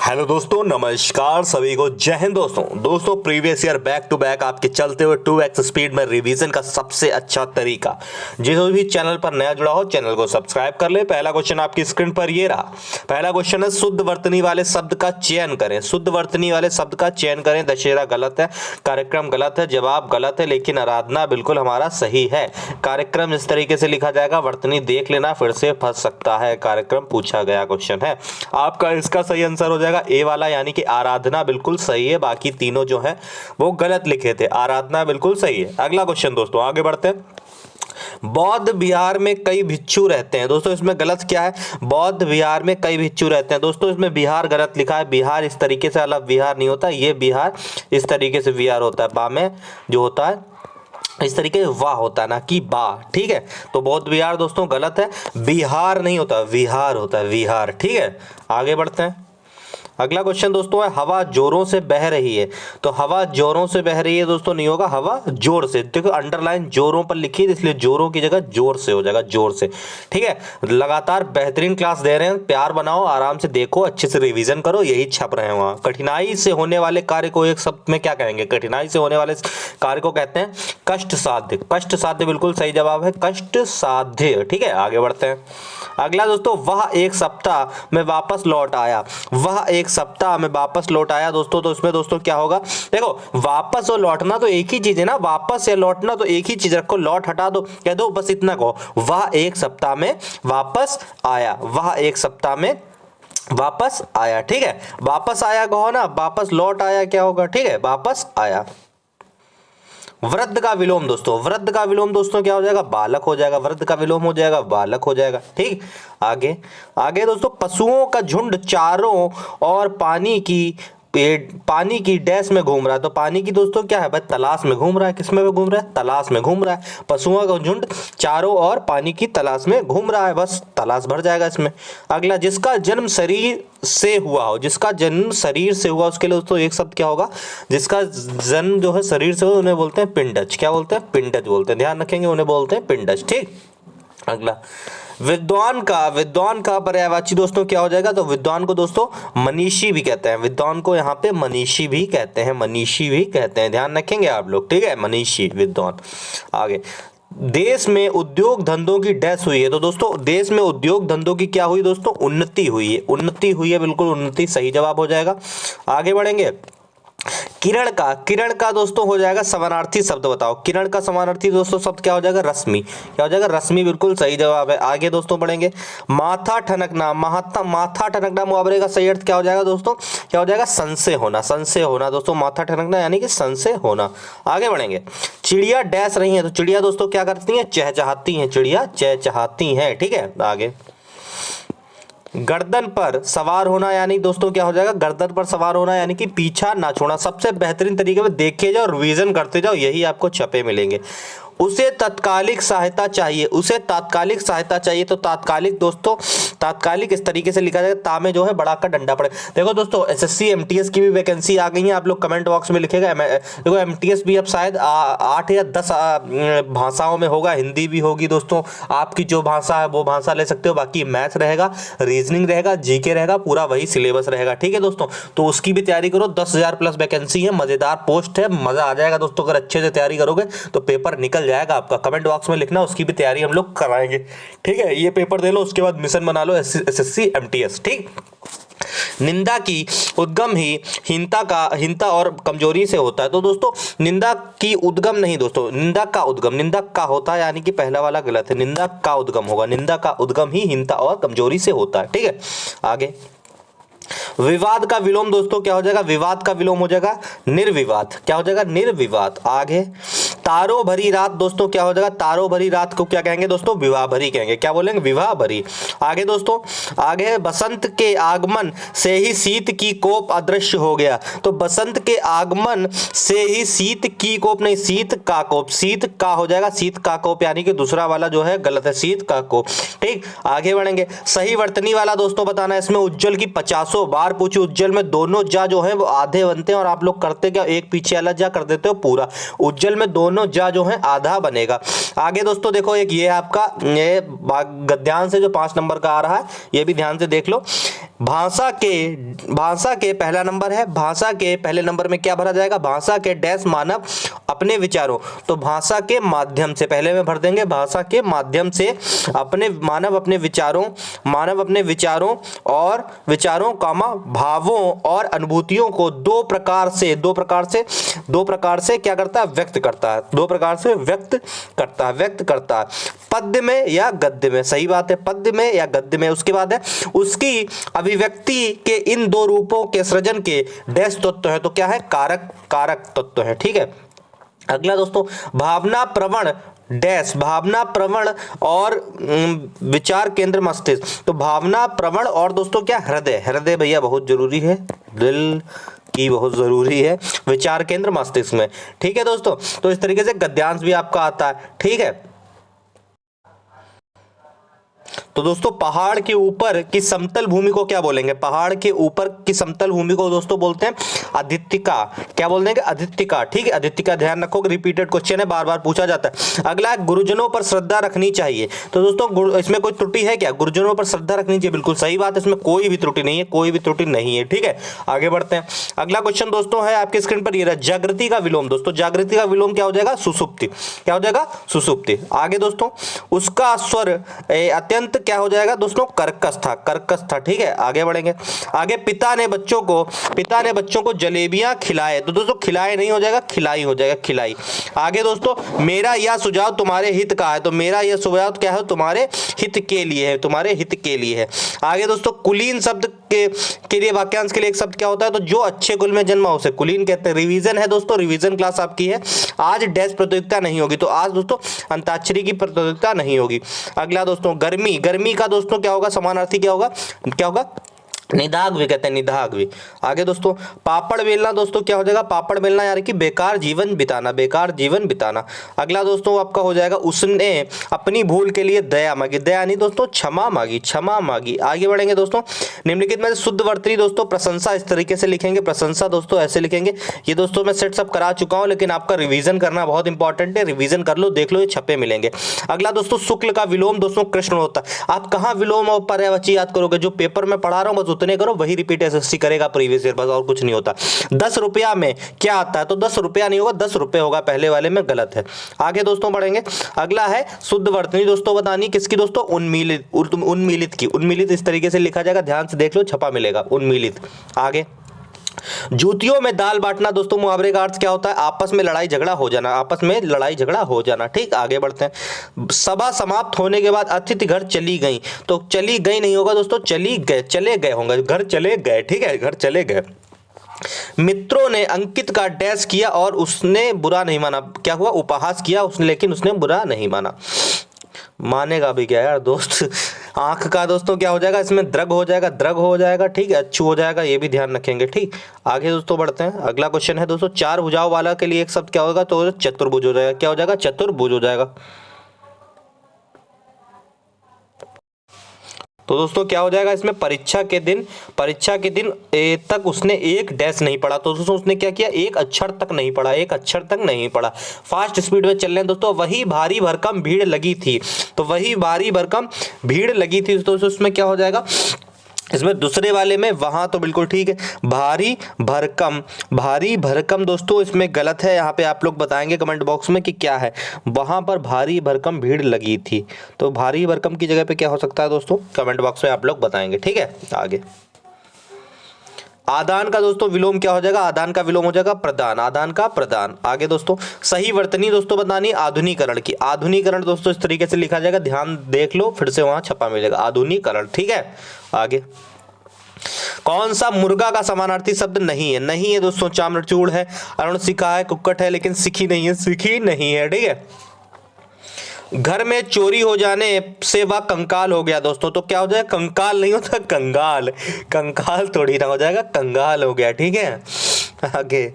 Hello दोस्तों, नमस्कार सभी को, जय हिंद। दोस्तों previous year back to back आपके चलते हुए 2x स्पीड में रिवीजन का सबसे अच्छा तरीका। जिस भी चैनल पर नया जुड़ा हो चैनल को सब्सक्राइब कर ले। पहला क्वेश्चन आपकी स्क्रीन पर ये रहा। पहला क्वेश्चन है, शुद्ध वर्तनी वाले शब्द का चयन करें। शुद्ध वर्तनी वाले शब्द का चयन करें। दशहरा गलत है, कार्यक्रम गलत है, जवाब गलत है, लेकिन आराधना बिल्कुल हमारा सही है। कार्यक्रम इस तरीके से लिखा जाएगा, वर्तनी देख लेना फिर से फंस सकता है। कार्यक्रम पूछा गया क्वेश्चन है आपका, इसका सही आंसर हो जाएगा ए वाला, यानी कि आराधना बिल्कुल सही है। बाकी तीनों जो है वो गलत लिखे थे, आराधना बिल्कुल सही है। अगला क्वेश्चन दोस्तों आगे बढ़ते हैं। बौद्ध विहार में कई भिक्षु रहते हैं। दोस्तों इसमें गलत क्या है? बौद्ध विहार में कई भिक्षु रहते हैं। दोस्तों इसमें बिहार गलत लिखा है। बिहार इस तरीके से अलग विहार नहीं होता, ये बिहार इस तरीके से विहार होता है। बा में जो होता है इस तरीके वाह होता है ना कि बा, ठीक है। तो बौद्ध विहार दोस्तों गलत है, बिहार नहीं होता, विहार होता है, विहार, ठीक है। आगे बढ़ते हैं। अगला क्वेश्चन दोस्तों है, हवा जोरों से बह रही है। तो हवा जोरों से बह रही है दोस्तों नहीं होगा, हवा जोर से। देखो अंडरलाइन जोरों पर लिखी है, इसलिए जोरों की जगह जोर से हो जाएगा, जोर से, ठीक है। लगातार बेहतरीन क्लास दे रहे हैं, प्यार बनाओ, आराम से देखो, अच्छे से रिवीजन करो, यही छप रहे हैं वहाँ। कठिनाई से होने वाले कार्य को एक शब्द में क्या कहेंगे? कठिनाई से होने वाले कार्य को कहते हैं कष्ट साध्य। कष्ट साध्य बिल्कुल सही जवाब है, कष्ट साध्य, ठीक है। आगे बढ़ते हैं। अगला दोस्तों, वह एक सप्ताह में वापस लौट आया। वह एक सप्ताह में वापस लौट आया दोस्तों, तो इसमें दोस्तों क्या होगा? देखो वापस और लौटना तो एक ही चीज है ना, वापस या लौटना तो एक ही चीज, रखो, लौट हटा दो, कह दो बस इतना कहो, वह एक सप्ताह में वापस आया। वह एक सप्ताह में वापस आया, ठीक है। वापस आया कहो ना, वापस लौट आया क्या होगा? ठीक है, वापस आया। वृद्ध का विलोम दोस्तों, वृद्ध का विलोम दोस्तों क्या हो जाएगा? बालक हो जाएगा। वृद्ध का विलोम हो जाएगा, बालक हो जाएगा, ठीक। आगे आगे दोस्तों, पशुओं का झुंड चारों और पानी की डैश में घूम रहा है। तो पानी की दोस्तों क्या है भाई? तलाश में घूम रहा है। किस में घूम रहा है? तलाश में घूम रहा है। पशुओं का झुंड चारों और पानी की तलाश में घूम रहा है, बस तलाश भर जाएगा इसमें। अगला, जिसका जन्म शरीर से हुआ हो। जिसका जन्म शरीर से हुआ, उसके लिए दोस्तों एक शब्द क्या होगा? जिसका जन्म जो है शरीर से हो, उन्हें बोलते हैं पिंडज। क्या बोलते हैं? पिंडज बोलते हैं, ध्यान रखेंगे, उन्हें बोलते हैं पिंडज, ठीक। अगला, विद्वान का पर्यायवाची दोस्तों क्या हो जाएगा? तो विद्वान को दोस्तों मनीषी भी कहते हैं। विद्वान को यहाँ पे मनीषी भी कहते हैं, मनीषी भी कहते हैं, ध्यान रखेंगे आप लोग, ठीक है। मनीषी, विद्वान। आगे, देश में उद्योग धंधों की डैश हुई है। तो दोस्तों देश में उद्योग धंधों की क्या हुई दोस्तों? उन्नति हुई है। उन्नति हुई है, बिल्कुल उन्नति सही जवाब हो जाएगा। आगे बढ़ेंगे। किरण का दोस्तों हो जाएगा समानार्थी शब्द, बताओ। किरण का समानार्थी दोस्तों शब्द क्या हो जाएगा? रश्मि। क्या हो जाएगा? रश्मि, बिल्कुल सही जवाब है। आगे दोस्तों बढ़ेंगे। माथा ठनकना, माथा ठनकना मुहावरे का सही अर्थ क्या हो जाएगा दोस्तों? क्या हो जाएगा? संशय होना। संशय होना दोस्तों, माथा ठनकना यानी कि संशय होना। आगे बढ़ेंगे। चिड़िया डैश रही है। तो चिड़िया दोस्तों क्या करती है? चहचहाती है। चिड़िया चहचहाती है, ठीक है। आगे, गर्दन पर सवार होना यानी दोस्तों क्या हो जाएगा? गर्दन पर सवार होना यानी कि पीछा ना छोड़ना। सबसे बेहतरीन तरीके में देखे जाओ, रिवीजन करते जाओ, यही आपको छपे मिलेंगे। उसे तात्कालिक सहायता चाहिए। उसे तात्कालिक सहायता चाहिए। तो तात्कालिक दोस्तों, तात्कालिक इस तरीके से लिखा जाएगा, ता में जो है बड़ा का डंडा पड़े। देखो दोस्तों एसएससी एमटीएस की भी वैकेंसी आ गई है, आप लोग कमेंट बॉक्स में लिखेगा। देखो एमटीएस भी अब शायद 8 या 10 भाषाओं में होगा, हिंदी भी होगी दोस्तों। आपकी जो भाषा है वो भाषा ले सकते हो, बाकी मैथ रहेगा, रीजनिंग रहेगा, जीके रहेगा, पूरा वही सिलेबस रहेगा, ठीक है दोस्तों। तो उसकी भी तैयारी करो, 10,000 प्लस वैकेंसी है, मजेदार पोस्ट है, मजा आ जाएगा दोस्तों। अगर अच्छे से तैयारी करोगे तो पेपर निकल जाएगा आपका। कमेंट बॉक्स में लिखना, उसकी भी तैयारी हम लोग कराएंगे, ठीक है। ये पेपर दे लो, उसके बाद मिशन बना लो एसएससी एमटीएस, ठीक। निंदा की उद्गम ही हीनता और कमजोरी से होता है। तो दोस्तों निंदा की उद्गम नहीं दोस्तों, निंदा का उद्गम, निंदा का होता है, यानी कि पहला वाला गलत है, निंदा का उद्गम होगा। निंदा का उद्गम ही हीनता और कमजोरी से होता है, ठीक है। आगे, विवाद का विलोम दोस्तों क्या हो जाएगा? विवाद का विलोम हो जाएगा निर्विवाद। क्या हो जाएगा? निर्विवाद। आगे, तारों भरी रात दोस्तों क्या हो जाएगा? तारों भरी रात को क्या कहेंगे दोस्तों? विवाह भरी कहेंगे। क्या बोलेंगे? विवाह भरी। आगे दोस्तों, आगे, बसंत के आगमन से ही शीत की कोप अदृश्य हो गया। तो बसंत के आगमन से ही शीत की कोप नहीं, शीत का कोप, शीत का हो जाएगा, शीत का कोप, यानी कि दूसरा वाला जो है गलत है, शीत का कोप, ठीक। आगे बढ़ेंगे। सही वर्तनी वाला दोस्तों बताना है। इसमें उज्जवल की 50 बार पूछी। उज्जवल में दोनों जा जो है वो आधे बनते हैं, और आप लोग करते क्या? एक पीछे वाला जा कर देते हो पूरा। उज्जवल में दोनों जा जो है आधा बनेगा। आगे दोस्तों देखो, एक ये आपका ये गद्यांश से जो 5 नंबर का आ रहा है, ये भी ध्यान से देख लो। भाषा के पहला नंबर है, भाषा के पहले नंबर में क्या भरा जाएगा, भाषा के डैश मानव अपने विचारों, तो भाषा के माध्यम से पहले में भर देंगे, भाषा के माध्यम से मानव अपने विचारों कामा भावों और अनुभूतियों को दो प्रकार से क्या करता है, व्यक्त करता है, दो प्रकार से व्यक्त करता है, पद्य में या गद्य में, सही बात है, पद्य में या गद्य में। उसके बाद है उसकी अभिव्यक्ति के इन दो रूपों के सृजन के डैश तत्व है, तो क्या है, कारक तत्व है, ठीक है। अगला दोस्तों, भावना प्रवण और विचार केंद्र मस्तिष्क, तो भावना प्रवण और दोस्तों क्या, हृदय भैया बहुत जरूरी है, दिल की बहुत जरूरी है, विचार केंद्र मस्तिष्क में, ठीक है दोस्तों। तो इस तरीके से गद्यांश भी आपका आता है, ठीक है। तो दोस्तों पहाड़ के ऊपर की समतल भूमि को क्या बोलेंगे, पहाड़ के ऊपर की समतल भूमि को दोस्तों बोलते हैं आदित्यिका, क्या बोल देंगे, आदित्यिका, ठीक है, आदित्यिका, ध्यान रखो, रिपीटेड क्वेश्चन है, बार बार पूछा जाता है। अगला है गुरुजनों पर श्रद्धा रखनी चाहिए, तो दोस्तों इसमें कोई त्रुटि है क्या, गुरुजनों पर श्रद्धा रखनी चाहिए, बिल्कुल सही बात है, इसमें कोई भी त्रुटि नहीं है, ठीक है। आगे बढ़ते हैं, अगला क्वेश्चन दोस्तों है आपके स्क्रीन पर, ये रहा जागृति का विलोम, दोस्तों जागृति का विलोम क्या हो जाएगा, सुषुप्ति, क्या हो जाएगा, सुषुप्ति। आगे दोस्तों उसका स्वर अत्यंत क्या हो जाएगा दोस्तों, कर्कश था, ठीक है। आगे बढ़ेंगे, आगे पिता ने बच्चों को जलेबियां खिलाए, तो दोस्तों खिलाए नहीं हो जाएगा, खिलाई हो जाएगा, खिलाई। आगे दोस्तों मेरा यह सुझाव तुम्हारे हित का है, तो मेरा यह सुझाव क्या है, तुम्हारे हित के लिए है, आगे दोस्तों कुलीन शब्द के लिए वाक्यांश के लिए एक शब्द क्या होता है, तो जो अच्छे कुल में जन्मा उसे कुलीन कहते हैं। रिवीजन है दोस्तों, रिवीजन क्लास आपकी है, आज डैश प्रतियोगिता नहीं होगी, तो आज दोस्तों अंताक्षरी की प्रतियोगिता नहीं होगी। अगला दोस्तों गर्मी का दोस्तों क्या होगा, समानार्थी क्या होगा, निदाग भी कहते हैं, निदाग भी। आगे दोस्तों पापड़ बेलना, दोस्तों क्या हो जाएगा, पापड़ बेलना यानी कि बेकार जीवन बिताना। अगला दोस्तों आपका हो जाएगा उसने अपनी भूल के लिए दया नहीं दोस्तों क्षमा मांगी। आगे बढ़ेंगे दोस्तों, निम्नलिखित में शुद्ध वर्तनी दोस्तों प्रशंसा इस तरीके से लिखेंगे, प्रशंसा दोस्तों ऐसे लिखेंगे। ये दोस्तों मैं सेट सब करा चुका हूं, लेकिन आपका रिवीजन करना बहुत इंपॉर्टेंट है, रिवीजन कर लो, देख लो, ये छपे मिलेंगे। अगला दोस्तों शुक्ल का विलोम दोस्तों कृष्ण होता है। आप कहाँ विलोम और पर्यायवाची याद करोगे, जो पेपर में पढ़ा रहा हूं बस उतने करो, वही रिपीट एसएससी करेगा प्रीवियस ईयर, बस और कुछ नहीं होता। 10 रुपया में क्या आता है, तो 10 रुपया नहीं होगा, 10 रुपए होगा, पहले वाले में गलत है। आगे दोस्तों बढ़ेंगे, अगला है शुद्ध वर्तनी दोस्तों बतानी किसकी दोस्तों, उन्मीलित इस तरीके से लिखा जाएगा, ध्यान से देख लो, छपा मिलेगा उन्मीलित। आगे जूतियों में दाल बांटना दोस्तों मुहावरे का अर्थ क्या होता है, आपस में लड़ाई झगड़ा हो जाना, ठीक। आगे बढ़ते हैं, सभा समाप्त होने के बाद अतिथि घर चली गई, तो चली गई नहीं होगा दोस्तों, चले गए होंगे, घर चले गए, ठीक है, घर चले गए। मित्रों ने अंकित का डैश किया और उसने बुरा नहीं माना, क्या हुआ, उपहास किया उसने, लेकिन उसने बुरा नहीं मानेगा भी क्या यार दोस्त। आंख का दोस्तों क्या हो जाएगा, इसमें द्रग हो जाएगा, ठीक है, अच्छू हो जाएगा, ये भी ध्यान रखेंगे, ठीक। आगे दोस्तों बढ़ते हैं, अगला क्वेश्चन है दोस्तों चार भुजाओं वाला के लिए एक शब्द क्या होगा, तो चतुर्भुज हो जाएगा, क्या हो जाएगा, चतुर्भुज हो जाएगा। तो दोस्तों क्या हो जाएगा इसमें, परीक्षा के दिन तक उसने एक डैश नहीं पढ़ा, तो दोस्तों उसने क्या किया, एक अक्षर तक नहीं पढ़ा, फास्ट स्पीड में चल रहे हैं दोस्तों। वही भारी भरकम भीड़ लगी थी, तो उसमें क्या हो जाएगा, इसमें दूसरे वाले में वहां तो बिल्कुल ठीक है, भारी भरकम दोस्तों इसमें गलत है, यहाँ पे आप लोग बताएंगे कमेंट बॉक्स में कि क्या है, वहां पर भारी भरकम भीड़ लगी थी, तो भारी भरकम की जगह पे क्या हो सकता है दोस्तों, कमेंट बॉक्स में आप लोग बताएंगे, ठीक है। आगे आदान का दोस्तों विलोम क्या हो जाएगा, आदान का विलोम हो जाएगा प्रदान, आगे दोस्तों सही वर्तनी दोस्तों बतानी आधुनिकरण दोस्तों इस तरीके से लिखा जाएगा, ध्यान देख लो, फिर से वहां छपा मिलेगा आधुनिकरण, ठीक है। आगे कौन सा मुर्गा का समानार्थी शब्द नहीं है दोस्तों, चामरचूड़ है, अरुण सिखा है, कुक्कट है, लेकिन सिखी नहीं है, ठीक है। घर में चोरी हो जाने से वह कंकाल हो गया दोस्तों, तो क्या हो जाएगा, कंकाल नहीं होता, कंकाल थोड़ी ना हो जाएगा, कंगाल हो गया, ठीक है। आगे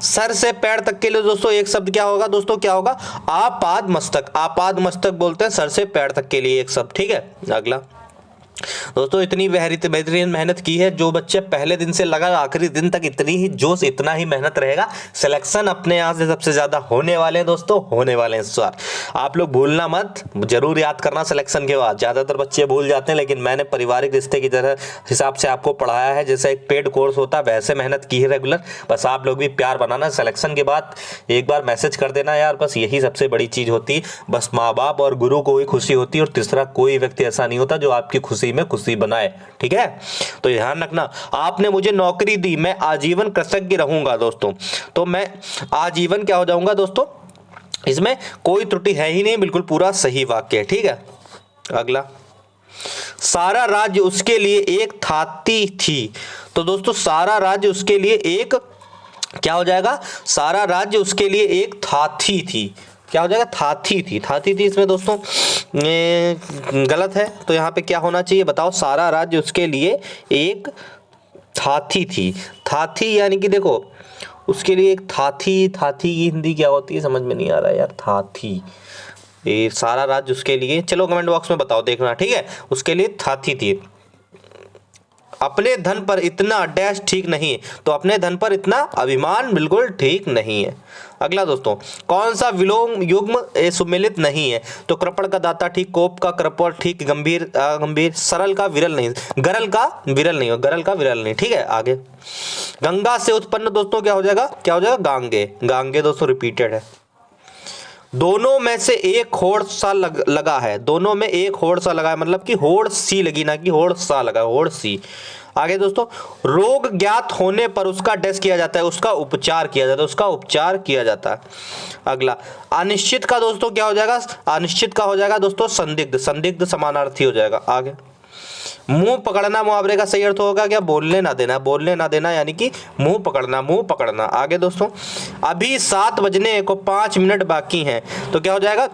सर से पैर तक के लिए दोस्तों एक शब्द क्या होगा दोस्तों, क्या होगा, आपाद मस्तक बोलते हैं सर से पैर तक के लिए एक शब्द, ठीक है। अगला दोस्तों इतनी बेहतरीन मेहनत की है, जो बच्चे पहले दिन से लगा आखिरी दिन तक इतनी ही जोश, इतना ही मेहनत रहेगा, सिलेक्शन अपने यहाँ से सबसे ज्यादा होने वाले हैं दोस्तों, होने वाले हैं इस बार। आप लोग भूलना मत, जरूर याद करना सिलेक्शन के बाद। ज्यादातर बच्चे भूल जाते हैं, लेकिन मैंने पारिवारिक रिश्ते की तरह हिसाब से आपको पढ़ाया है, जैसे एक पेड कोर्स होता है वैसे मेहनत की है रेगुलर। बस आप लोग भी प्यार बनाना, सिलेक्शन के बाद एक बार मैसेज कर देना यार, बस यही सबसे बड़ी चीज होती है। बस माँ बाप और गुरु को ही खुशी होती है, और तीसरा कोई व्यक्ति ऐसा नहीं होता जो आपकी खुशी में खुशी बनाए, ठीक है। तो ध्यान रखना, आपने मुझे नौकरी दी, मैं आजीवन कृतज्ञ रहूंगा दोस्तों। तो मैं आजीवन क्या हो जाऊंगा दोस्तों, इसमें कोई त्रुटि है ही नहीं, बिल्कुल पूरा सही वाक्य है, ठीक है। अगला, सारा राज्य उसके लिए एक थाती थी। तो दोस्तों सारा राज्य उसके लिए एक क्या हो जाएगा, सारा राज्य उसके लिए एक थाती थी। क्या हो जाएगा, थाती थी। थाती थी इसमें दोस्तों गलत है, तो यहाँ पे क्या होना चाहिए बताओ, सारा राज्य उसके लिए एक थाती थी। थाती यानी कि देखो उसके लिए एक थाती, थाती की हिंदी क्या होती है समझ में नहीं आ रहा है यार, थाती, ये सारा राज्य उसके लिए, चलो कमेंट बॉक्स में बताओ देखना, ठीक है। उसके लिए थाती थी। अपने धन पर इतना डैश ठीक नहीं है, तो अपने धन पर इतना अभिमान बिल्कुल ठीक नहीं है। अगला दोस्तों, कौन सा विलोम युग्म सुमेलित नहीं है, तो कृपण का दाता ठीक, कोप का कृपण ठीक, गंभीर गंभीर, सरल का विरल नहीं, गरल का विरल नहीं, गरल का विरल नहीं, ठीक है। आगे, गंगा से उत्पन्न दोस्तों क्या हो जाएगा, क्या हो जाएगा, गांगे। गांगे दोस्तों रिपीटेड है। दोनों में से एक होड़ सा लगा है, दोनों में एक होड़ सा लगा है, मतलब कि होड़ सी लगी, ना कि होड़ सा लगा, होड़ सी। आगे दोस्तों, रोग ज्ञात होने पर उसका डैश किया जाता है, उसका उपचार किया जाता है, उसका उपचार किया जाता है। अगला, अनिश्चित का दोस्तों क्या हो जाएगा, अनिश्चित का हो जाएगा दोस्तों संदिग्ध, संदिग्ध समानार्थी हो जाएगा। आगे, मुंह पकड़ना मुहावरे का सही अर्थ होगा क्या, बोलने ना देना, बोलने ना देना यानी कि मुंह पकड़ना, मुंह पकड़ना। आगे दोस्तों, अभी 7 बजने को 5 मिनट बाकी हैं, तो क्या हो जाएगा,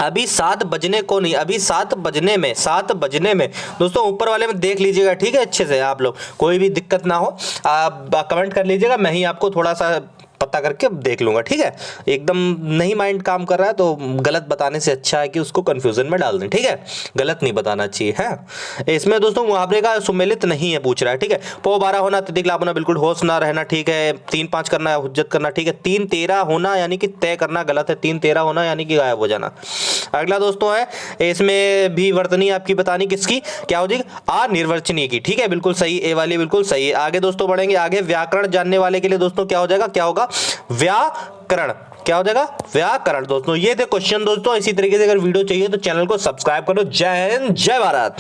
अभी 7 बजने को नहीं, अभी 7 बजने में, 7 बजने में। दोस्तों ऊपर वाले में देख लीजिएगा, ठीक है, अच्छे से आप लोग, कोई भी दिक्कत ना हो, आप कमेंट कर लीजिएगा, मैं ही आपको थोड़ा सा पता करके देख लूंगा, ठीक है। एकदम नहीं माइंड काम कर रहा है तो गलत बताने से अच्छा है कि उसको कंफ्यूजन में डाल दें, ठीक है, गलत नहीं बताना चाहिए है। इसमें दोस्तों मुहावरे का सुमेलित नहीं है पूछ रहा है, ठीक है। पो 12 होना, तितिक लाभ होना, बिल्कुल होश ना रहना, ठीक है। 3-5 करना है, हुज्जत करना, ठीक है। 3-13 होना यानी कि तय करना, गलत है। 3-13 होना यानी कि गायब हो जाना। अगला दोस्तों है, इसमें भी वर्तनी आपकी बतानी किसकी, क्या हो जाएगी, अनिर्वचनीय की, ठीक है, बिल्कुल सही, ए वाली बिल्कुल सही है। आगे दोस्तों बढ़ेंगे, आगे व्याकरण जानने वाले के लिए दोस्तों क्या हो जाएगा, क्या होगा, व्याकरण, क्या हो जाएगा, व्याकरण। दोस्तों ये थे क्वेश्चन दोस्तों। इसी तरीके से अगर वीडियो चाहिए तो चैनल को सब्सक्राइब करो। जय हिंद, जय भारत।